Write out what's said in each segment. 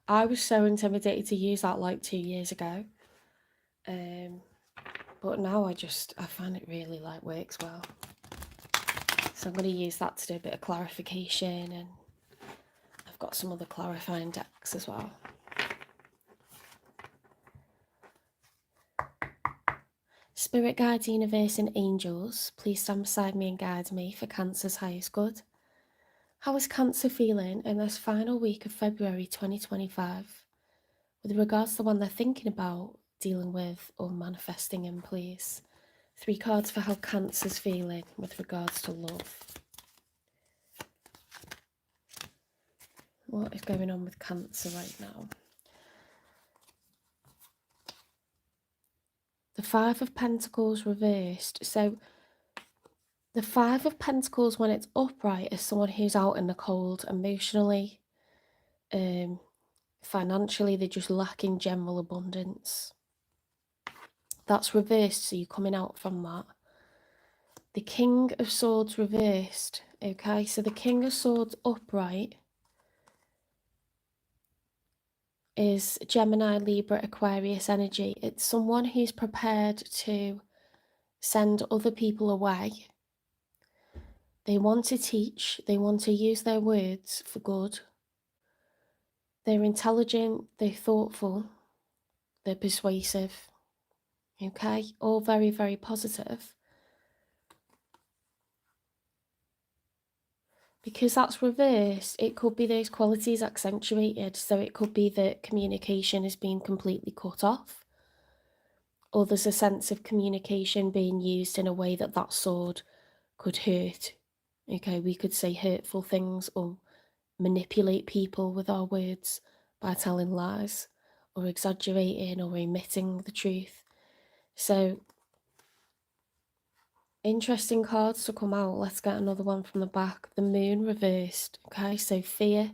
I was so intimidated to use that like 2 years ago. But now I find it really like works well. So I'm going to use that to do a bit of clarification, and I've got some other clarifying decks as well. Spirit guides, universe and angels, please stand beside me and guide me for Cancer's highest good. How is Cancer feeling in this final week of February 2025 with regards to the one they're thinking about, dealing with or manifesting in, please? 3 cards for how Cancer's feeling with regards to love. What is going on with Cancer right now? The 5 of Pentacles reversed. So the 5 of Pentacles, when it's upright, is someone who's out in the cold emotionally, financially. They're just lacking general abundance. That's reversed, so you're coming out from that. The King of Swords reversed. Okay, so the King of Swords upright is Gemini, Libra, Aquarius energy. It's someone who's prepared to send other people away. They want to teach, they want to use their words for good. They're intelligent, they're thoughtful, they're persuasive. Okay, all very, very positive. Because that's reversed, it could be those qualities accentuated. So it could be that communication is being completely cut off, or there's a sense of communication being used in a way that that sword could hurt. Okay, we could say hurtful things or manipulate people with our words by telling lies or exaggerating or omitting the truth. So interesting cards to come out. Let's get another one from the back. The Moon reversed. Okay, so fear.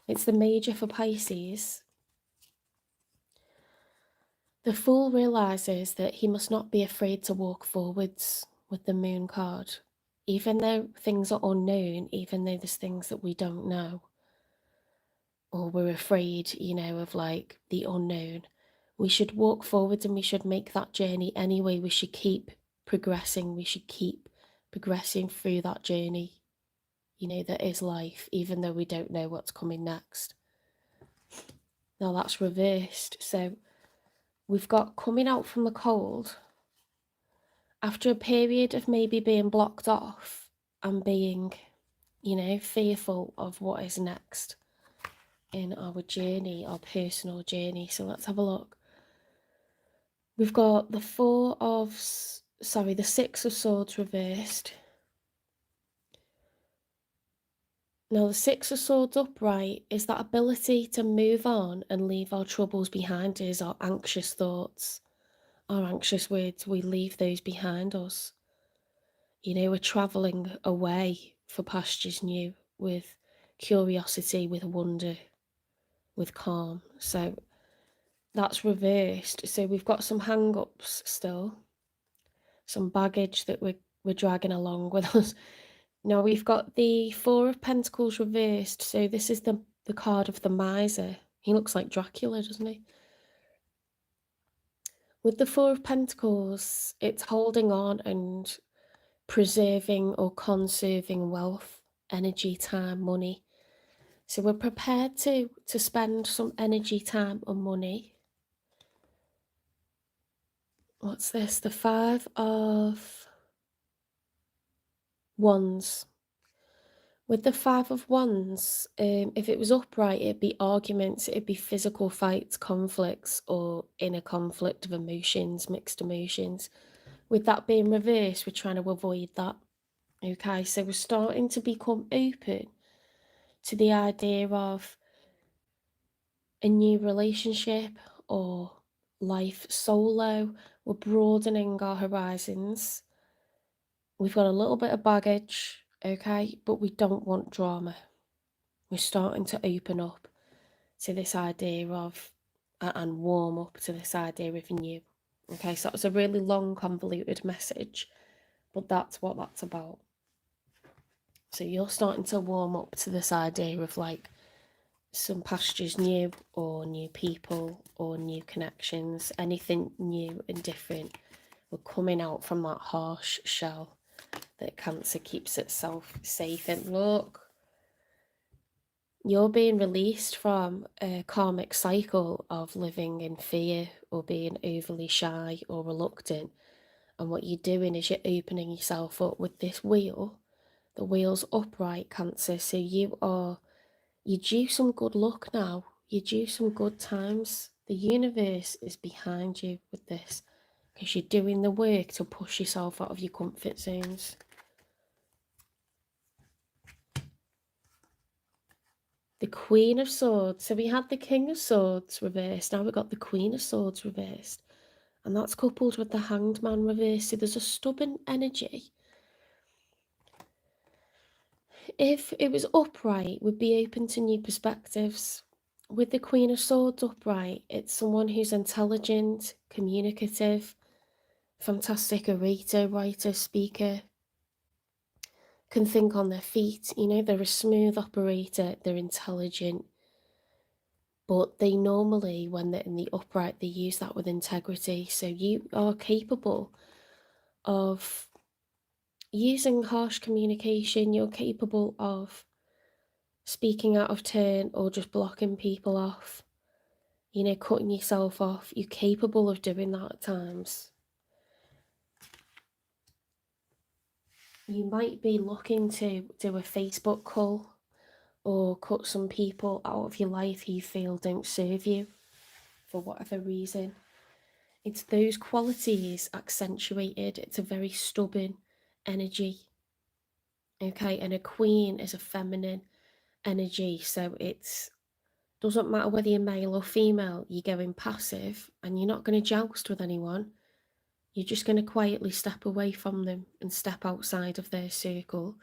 It's the Major for Pisces. The Fool realizes that he must not be afraid to walk forwards with the Moon card. Even though things are unknown, even though there's things that we don't know, or we're afraid, of like the unknown, we should walk forward and we should make that journey anyway. We should keep progressing. We should keep progressing through that journey, that is life, even though we don't know what's coming next. Now that's reversed. So we've got coming out from the cold after a period of maybe being blocked off and being, fearful of what is next in our journey, our personal journey. So let's have a look. We've got the the 6 of Swords reversed. Now the 6 of Swords upright is that ability to move on and leave our troubles behind us, our anxious thoughts, our anxious words. We leave those behind us. We're travelling away for pastures new with curiosity, with wonder, with calm. So that's reversed. So we've got some hang-ups still, some baggage that we're dragging along with us. Now we've got the 4 of Pentacles reversed. So this is the card of the miser. He looks like Dracula, doesn't he? With the 4 of Pentacles, it's holding on and preserving or conserving wealth, energy, time, money. So we're prepared to spend some energy, time and money. What's this? The 5 of Wands. With the 5 of Wands, if it was upright, it'd be arguments, it'd be physical fights, conflicts, or inner conflict of emotions, mixed emotions. With that being reversed, we're trying to avoid that. Okay, so we're starting to become open to the idea of a new relationship or life solo. We're broadening our horizons. We've got a little bit of baggage, okay, but we don't want drama. We're starting to open up to this idea of, and warm up to this idea of new. Okay, so it's a really long, convoluted message, but that's what that's about. So you're starting to warm up to this idea of like some pastures new, or new people, or new connections, anything new and different. We're coming out from that harsh shell that Cancer keeps itself safe in. Look, you're being released from a karmic cycle of living in fear or being overly shy or reluctant. And what you're doing is you're opening yourself up with this wheel. The wheel's upright, Cancer, so you're due some good luck now. You're due some good times. The universe is behind you with this because you're doing the work to push yourself out of your comfort zones. The Queen of Swords. So we had the King of Swords reversed. Now we've got the Queen of Swords reversed. And that's coupled with the Hanged Man reversed. So there's a stubborn energy. If it was upright, we'd be open to new perspectives. With the Queen of Swords upright, it's someone who's intelligent, communicative, fantastic orator, writer, speaker, can think on their feet. You know, they're a smooth operator, they're intelligent. But they normally, when they're in the upright, they use that with integrity. So you are capable of using harsh communication. You're capable of speaking out of turn or just blocking people off. You know, cutting yourself off. You're capable of doing that at times. You might be looking to do a Facebook call or cut some people out of your life who you feel don't serve you for whatever reason. It's those qualities accentuated. It's a very stubborn energy. Okay, and a queen is a feminine energy, so it doesn't matter whether you're male or female, you're going passive and you're not going to joust with anyone. You're just going to quietly step away from them and step outside of their circle.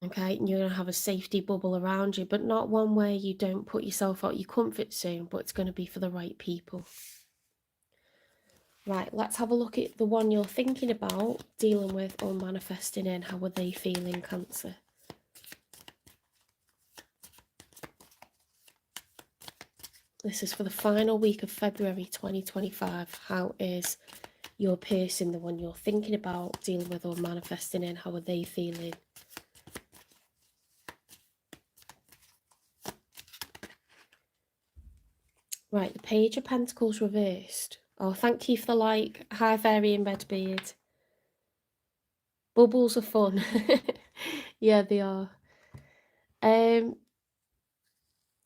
Okay, and you're going to have a safety bubble around you, but not one where you don't put yourself out your comfort zone, but it's going to be for the right people. Right, let's have a look at the one you're thinking about dealing with or manifesting in. How are they feeling, Cancer? This is for the final week of February 2025. How is your person, the one you're thinking about dealing with or manifesting in, how are they feeling? Right, the Page of Pentacles reversed. Oh, thank you for the like. Hi, Varian Redbeard. Bubbles are fun. Yeah, they are.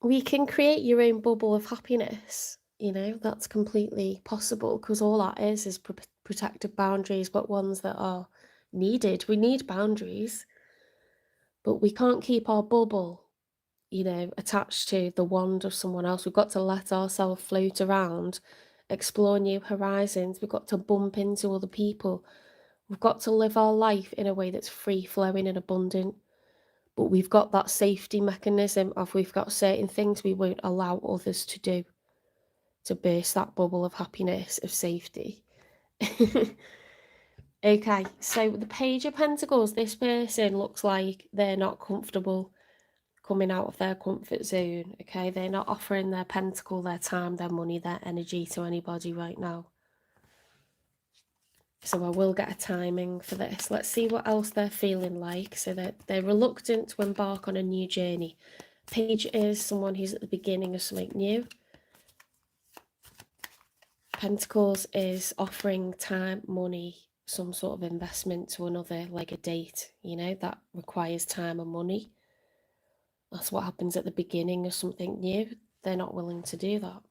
We can create your own bubble of happiness. You know, that's completely possible because all that is protected boundaries, but ones that are needed. We need boundaries, but we can't keep our bubble, you know, attached to the wand of someone else. We've got to let ourselves float around, explore new horizons. We've got to bump into other people. We've got to live our life in a way that's free-flowing and abundant. But we've got that safety mechanism of we've got certain things we won't allow others to do to burst that bubble of happiness, of safety. Okay, so the Page of Pentacles, this person looks like they're not comfortable coming out of their comfort zone. Okay, they're not offering their pentacle, their time, their money, their energy to anybody right now. So I will get a timing for this. Let's see what else they're feeling like. So they're reluctant to embark on a new journey. Page is someone who's at the beginning of something new. Pentacles is offering time, money, some sort of investment to another, like a date, you know, that requires time and money. That's what happens at the beginning of something new. They're not willing to do that.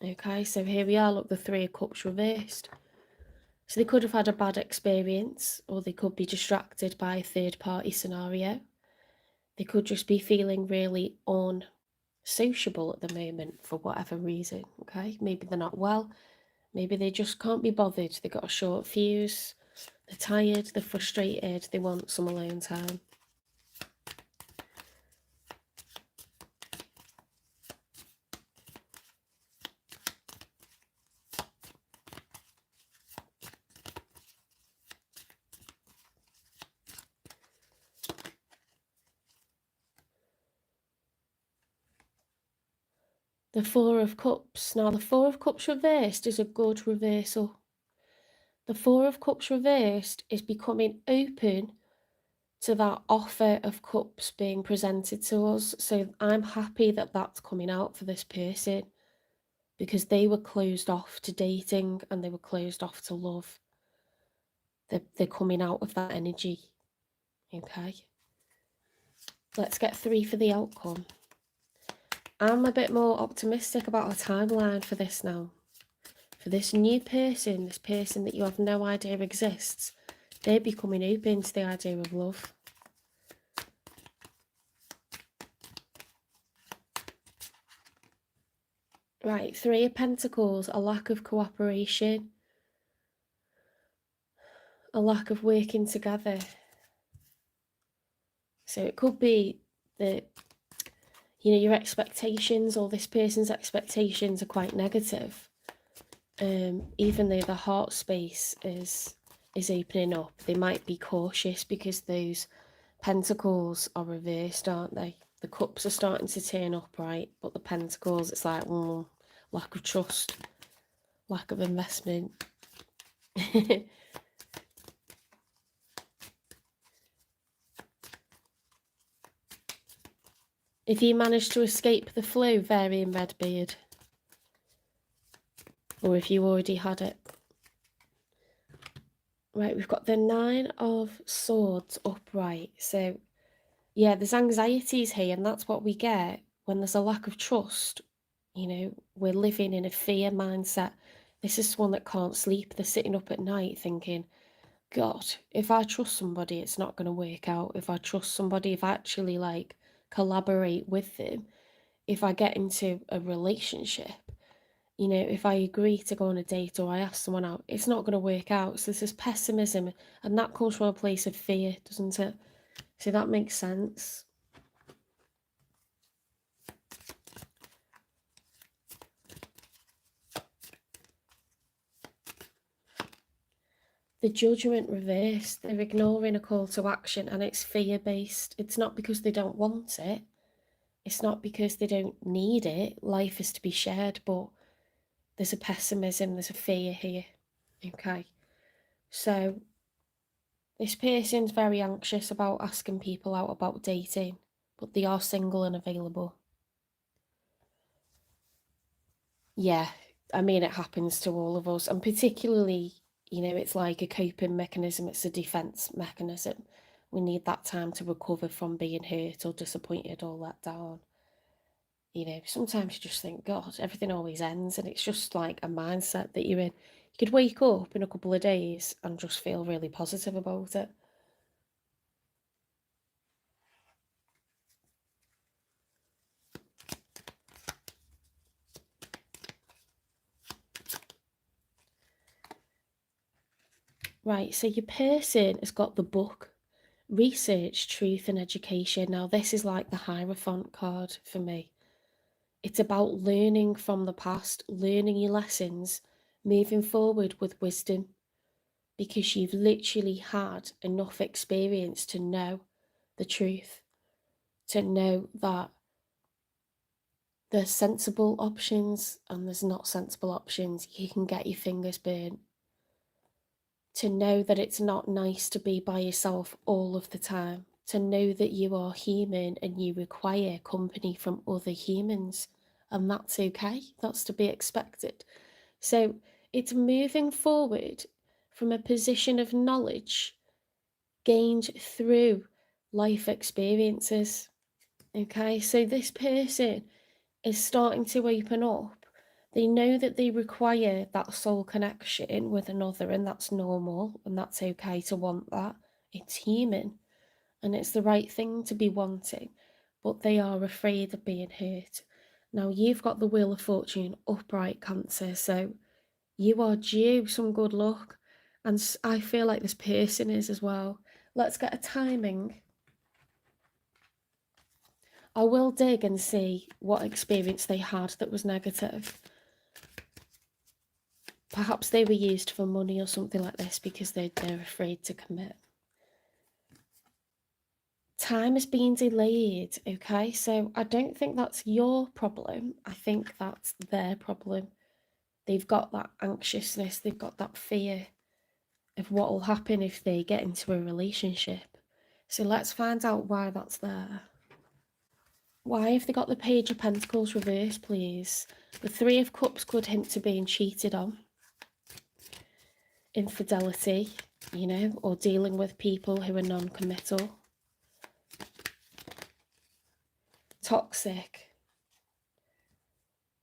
Okay, so here we are, look, the Three of Cups reversed. So they could have had a bad experience, or they could be distracted by a third-party scenario. They could just be feeling really unsociable at the moment for whatever reason, okay? Maybe they're not well. Maybe they just can't be bothered. They've got a short fuse. They're tired. They're frustrated. They want some alone time. The Four of Cups. Now, the Four of Cups reversed is a good reversal. The Four of Cups reversed is becoming open to that offer of cups being presented to us. So I'm happy that that's coming out for this person, because they were closed off to dating and they were closed off to love. They're coming out of that energy. Okay. Let's get 3 for the outcome. I'm a bit more optimistic about our timeline for this now. For this new person, this person that you have no idea exists, they're becoming open to the idea of love. Right, 3 of Pentacles, a lack of cooperation, a lack of working together. So it could be that, you know, your expectations or this person's expectations are quite negative. Even though the heart space is opening up, they might be cautious because those pentacles are reversed, aren't they? The cups are starting to turn up, right? But the pentacles, it's like, lack of trust, lack of investment. If you manage to escape the flow, Varian Redbeard, or if you already had it. Right, we've got the 9 of Swords upright. So, yeah, there's anxieties here, and that's what we get when there's a lack of trust. You know, we're living in a fear mindset. This is someone that can't sleep. They're sitting up at night thinking, God, if I trust somebody, it's not going to work out. If I trust somebody, if I actually like collaborate with them, if I get into a relationship, you know, if I agree to go on a date or I ask someone out, it's not going to work out. So this is pessimism, and that comes from a place of fear, doesn't it? So that makes sense. The Judgment reversed, they're ignoring a call to action, and it's fear-based. It's not because they don't want it. It's not because they don't need it. Life is to be shared, but there's a pessimism, there's a fear here. Okay. So this person's very anxious about asking people out, about dating, but they are single and available. Yeah, I mean, it happens to all of us, and particularly, you know, it's like a coping mechanism, it's a defense mechanism. We need that time to recover from being hurt or disappointed or let down. You know, sometimes you just think, God, everything always ends, and it's just like a mindset that you're in. You could wake up in a couple of days and just feel really positive about it. Right, so your person has got the book, Research, Truth and Education. Now, this is like the Hierophant card for me. It's about learning from the past, learning your lessons, moving forward with wisdom, because you've literally had enough experience to know the truth, to know that there's sensible options and there's not sensible options. You can get your fingers burnt. To know that it's not nice to be by yourself all of the time. To know that you are human and you require company from other humans. And that's okay. That's to be expected. So it's moving forward from a position of knowledge gained through life experiences. Okay, so this person is starting to open up. They know that they require that soul connection with another, and that's normal, and that's okay to want that. It's human, and it's the right thing to be wanting, but they are afraid of being hurt. Now, you've got the Wheel of Fortune upright, Cancer, so you are due some good luck, and I feel like this person is as well. Let's get a timing. I will dig and see what experience they had that was negative. Perhaps they were used for money or something like this because they're afraid to commit. Time is being delayed, okay? So I don't think that's your problem. I think that's their problem. They've got that anxiousness, they've got that fear of what will happen if they get into a relationship. So let's find out why that's there. Why have they got the Page of Pentacles reversed, please? The Three of Cups could hint to being cheated on. Infidelity, you know, or dealing with people who are non-committal. Toxic.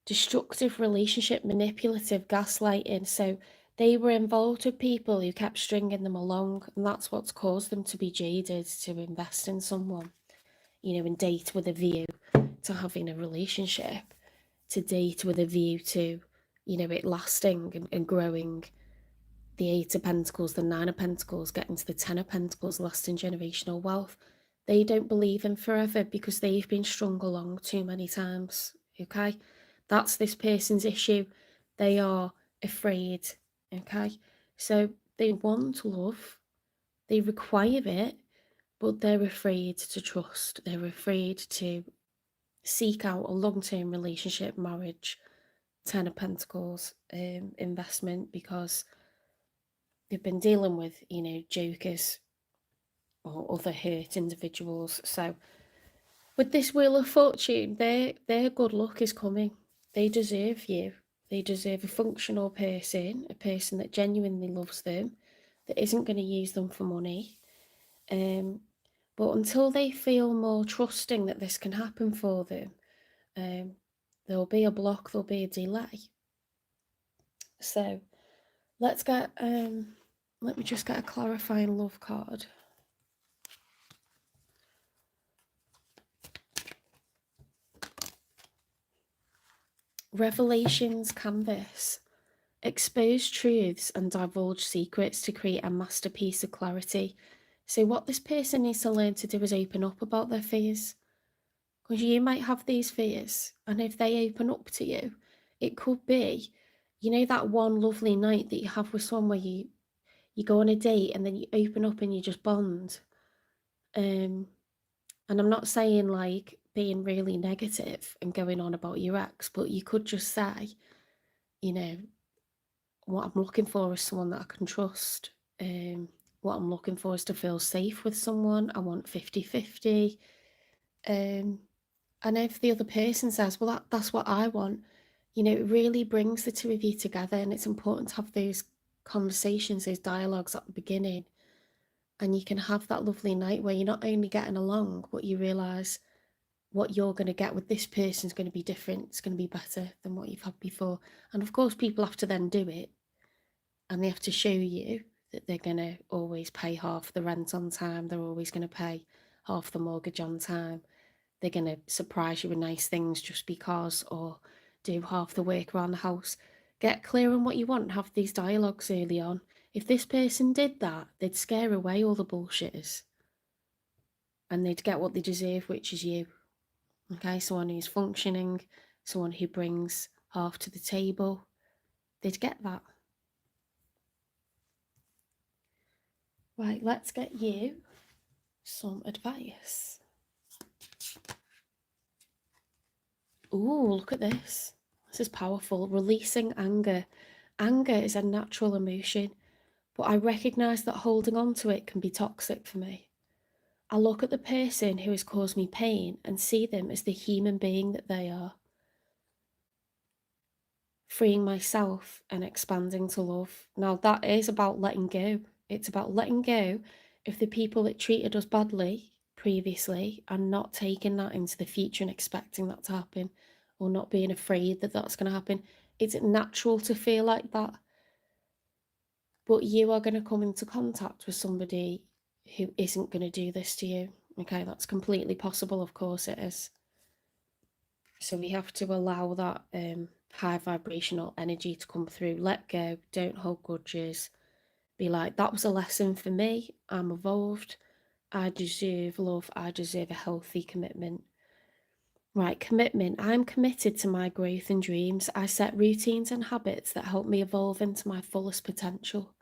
Destructive relationship, manipulative, gaslighting. So they were involved with people who kept stringing them along, and that's what's caused them to be jaded to invest in someone, you know, and date with a view to having a relationship, to date with a view to, you know, it lasting and growing. The Eight of Pentacles, the Nine of Pentacles, getting to the Ten of Pentacles, lasting generational wealth. They don't believe in forever because they've been strung along too many times, okay? That's this person's issue. They are afraid, okay? So they want love, they require it, but they're afraid to trust. They're afraid to seek out a long-term relationship, marriage, Ten of Pentacles, investment, because they've been dealing with, you know, jokers or other hurt individuals. So with this Wheel of Fortune, their good luck is coming. They deserve you. They deserve a functional person, a person that genuinely loves them, that isn't going to use them for money. But until they feel more trusting that this can happen for them, there'll be a block, there'll be a delay. So let's get let me just get a clarifying love card. Revelations canvas. Expose truths and divulge secrets to create a masterpiece of clarity. So what this person needs to learn to do is open up about their fears. Because you might have these fears, and if they open up to you, it could be, you know, that one lovely night that you have with someone where you go on a date and then you open up and you just bond. And I'm not saying like being really negative and going on about your ex, but you could just say, you know, what I'm looking for is someone that I can trust. What I'm looking for is to feel safe with someone. I want 50-50. And if the other person says, well, that's what I want, you know, it really brings the two of you together. And it's important to have those conversations, those dialogues at the beginning. And you can have that lovely night where you're not only getting along, but you realise what you're going to get with this person is going to be different. It's going to be better than what you've had before. And of course, people have to then do it. And they have to show you that they're going to always pay half the rent on time. They're always going to pay half the mortgage on time. They're going to surprise you with nice things just because, or do half the work around the house. Get clear on what you want. Have these dialogues early on. If this person did that, they'd scare away all the bullshitters. And they'd get what they deserve, which is you. Okay, someone who's functioning, someone who brings half to the table. They'd get that. Right, let's get you some advice. Ooh, look at this. This is powerful. Releasing anger. Anger is a natural emotion, but I recognise that holding on to it can be toxic for me. I look at the person who has caused me pain and see them as the human being that they are. Freeing myself and expanding to love. Now that is about letting go. It's about letting go of the people that treated us badly previously and not taking that into the future and expecting that to happen, or not being afraid that that's going to happen. It's natural to feel like that, but you are going to come into contact with somebody who isn't going to do this to you. Okay, that's completely possible, of course it is. So we have to allow that high vibrational energy to come through. Let go, don't hold grudges. Be like, that was a lesson for me. I'm evolved. I deserve love. I deserve a healthy commitment. Right, commitment. I'm committed to my growth and dreams. I set routines and habits that help me evolve into my fullest potential.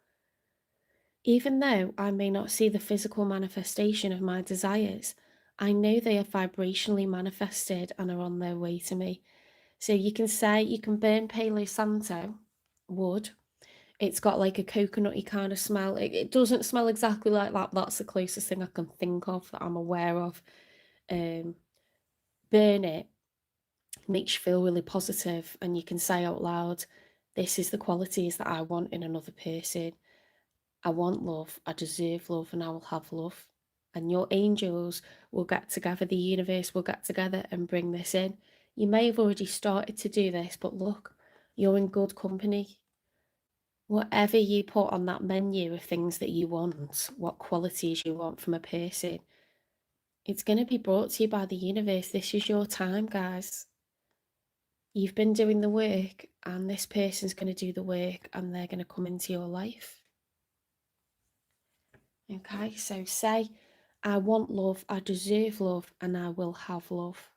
Even though I may not see the physical manifestation of my desires, I know they are vibrationally manifested and are on their way to me. So you can say, you can burn Palo Santo wood. It's got like a coconutty kind of smell. It doesn't smell exactly like that. That's the closest thing I can think of that I'm aware of. Burn it, makes you feel really positive, and you can say out loud, this is the qualities that I want in another person. I want love, I deserve love, and I will have love. And your angels will get together, the universe will get together and bring this in. You may have already started to do this, but look, you're in good company. Whatever you put on that menu of things that you want, what qualities you want from a person, it's going to be brought to you by the universe. This is your time, guys. You've been doing the work, and this person's going to do the work, and they're going to come into your life. Okay, so say, I want love, I deserve love, and I will have love.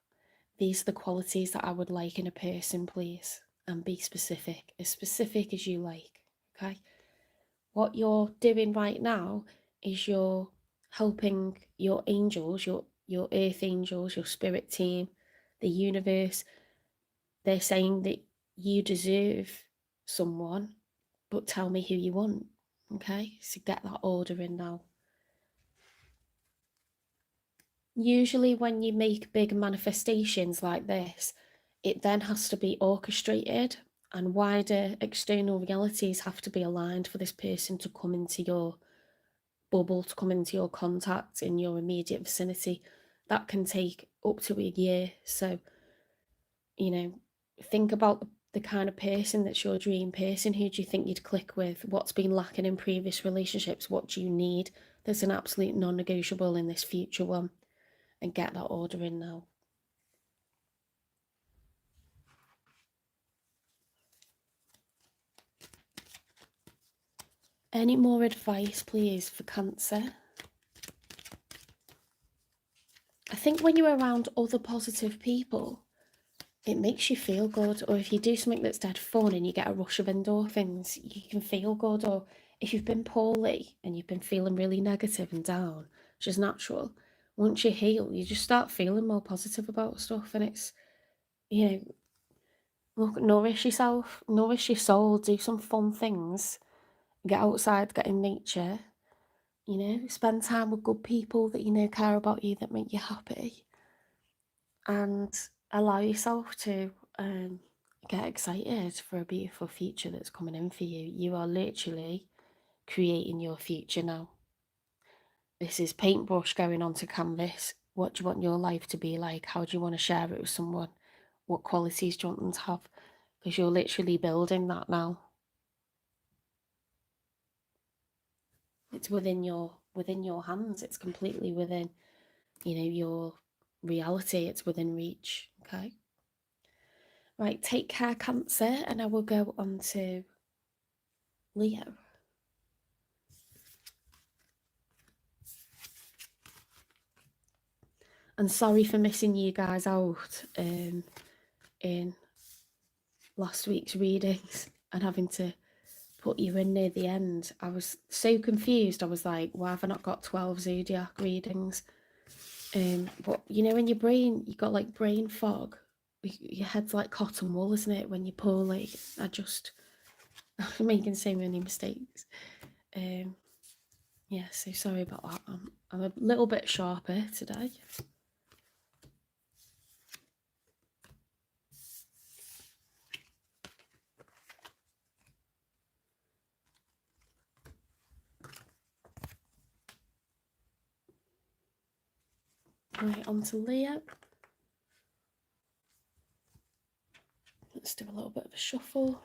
These are the qualities that I would like in a person, please. And be specific as you like. Okay. What you're doing right now is you're helping your angels, your earth angels, your spirit team, the universe. They're saying that you deserve someone, but tell me who you want. Okay, so get that order in now. Usually when you make big manifestations like this, it then has to be orchestrated, and wider external realities have to be aligned for this person to come into your bubble, to come into your contact in your immediate vicinity. That can take up to a year. So, think about the kind of person that's your dream person. Who do you think you'd click with? What's been lacking in previous relationships? What do you need? There's an absolute non-negotiable in this future one. And get that order in now. Any more advice, please, for Cancer? I think when you're around other positive people, it makes you feel good. Or if you do something that's dead fun and you get a rush of endorphins, you can feel good. Or if you've been poorly and you've been feeling really negative and down, which is natural, once you heal, you just start feeling more positive about stuff. And it's, look, nourish yourself, nourish your soul, do some fun things, get outside, get in nature, spend time with good people that care about you, that make you happy, and allow yourself to get excited for a beautiful future that's coming in for you. You are literally creating your future now. This is paintbrush going onto canvas. What do you want your life to be like? How do you want to share it with someone? What qualities do you want them to have? Because you're literally building that now. It's within your hands. It's completely within, your reality. It's within reach. Okay. Right, take care, Cancer, and I will go on to Leo. And sorry for missing you guys out in last week's readings and having to put you in near the end. I was so confused. I was like, why have I not got 12 zodiac readings? But in your brain, you got like brain fog. Your head's like cotton wool, isn't it? When you're poorly, I'm making so many mistakes. Yeah, so sorry about that. I'm a little bit sharper today. Right, on to Leo. Let's do a little bit of a shuffle.